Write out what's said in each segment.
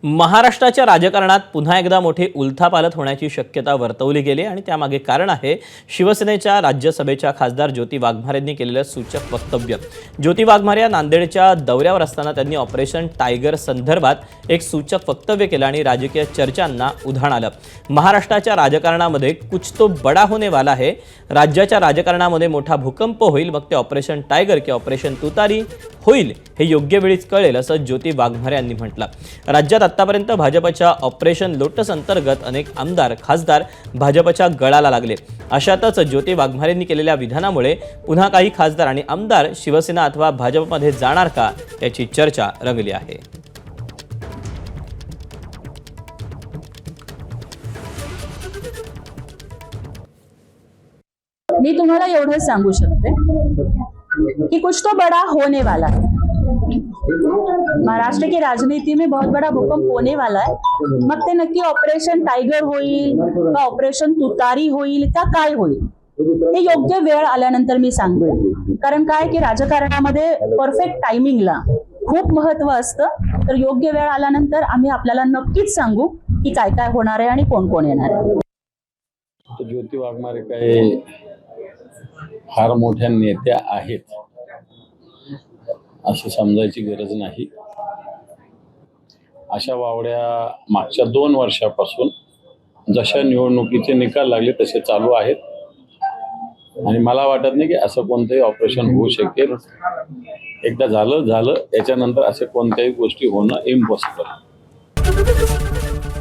महाराष्ट्राच्या राजकारणात पुन्हा एकदा मोठी उलथापालथ होण्याची शक्यता वर्तवली गेली आणि त्यामागे कारण आहे शिवसेनेच्या राज्यसभेच्या खासदार ज्योती वाघमारेंनी केलेलं सूचक वक्तव्य। ज्योती वाघमारे या नांदेडच्या दौऱ्यावर असताना त्यांनी ऑपरेशन टायगर संदर्भात एक सूचक वक्तव्य केलं आणि राजकीय चर्चांना उधाण आलं। महाराष्ट्राच्या राजकारणामध्ये कुछ तो बडा होने वाला है, राज्याच्या राजकारणामध्ये मोठा भूकंप होईल, मग ते ऑपरेशन टायगर किंवा ऑपरेशन तुतारी होईल हे योग्य वेळीच कळेल असं ज्योती वाघमारे यांनी म्हटलं। राज्यात आतापर्यंत भाजपच्या ऑपरेशन लोटस अंतर्गत अनेक आमदार खासदार भाजपच्या गळाला लागले। अशातच ज्योती वाघमारेंनी केलेल्या विधानामुळे पुन्हा काही खासदार आणि आमदार शिवसेना अथवा भाजपमध्ये जाणार का याची चर्चा रंगली आहे। मी तुम्हाला एवढं सांगू शकते कि कुछ तो बड़ा होने वाला है। महाराष्ट्र की राजनीति में बहुत बड़ा भूकंप होने वाला है। मग ते नक्की ऑपरेशन टायगर होईल का ऑपरेशन तुतारी होईल का काय होईल हे योग्य वेळ आल्यानंतर मी सांगते। कारण काय की राजकारणामध्ये परफेक्ट टायमिंगला खूप महत्त्व असतं। तर योग्य वेळ आल्यानंतर आम्ही आपल्याला नक्कीच सांगू की काय काय होणार आहे आणि कोण कोण येणार आहे। तो ज्योती वाघमारे काही फार मोठ्या नेत्या आहेत असं समजायची गरज नाही। अशा वावड्या मागच्या 2 वर्षापासून जशा निवडणुकीचे निकाल लागले तसे चालू आहेत आणि मला वाटत नाही की असं कोणतंही ऑपरेशन होऊ शकेल। एकदा झालं याच्यानंतर असे कोणत्याही गोष्टी होणं इम्पॉसिबल।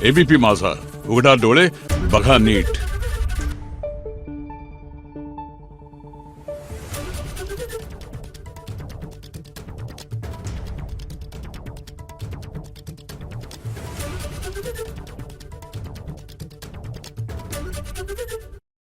एबीपी माझा, उघडा डोळे बघा नीट। Thank you.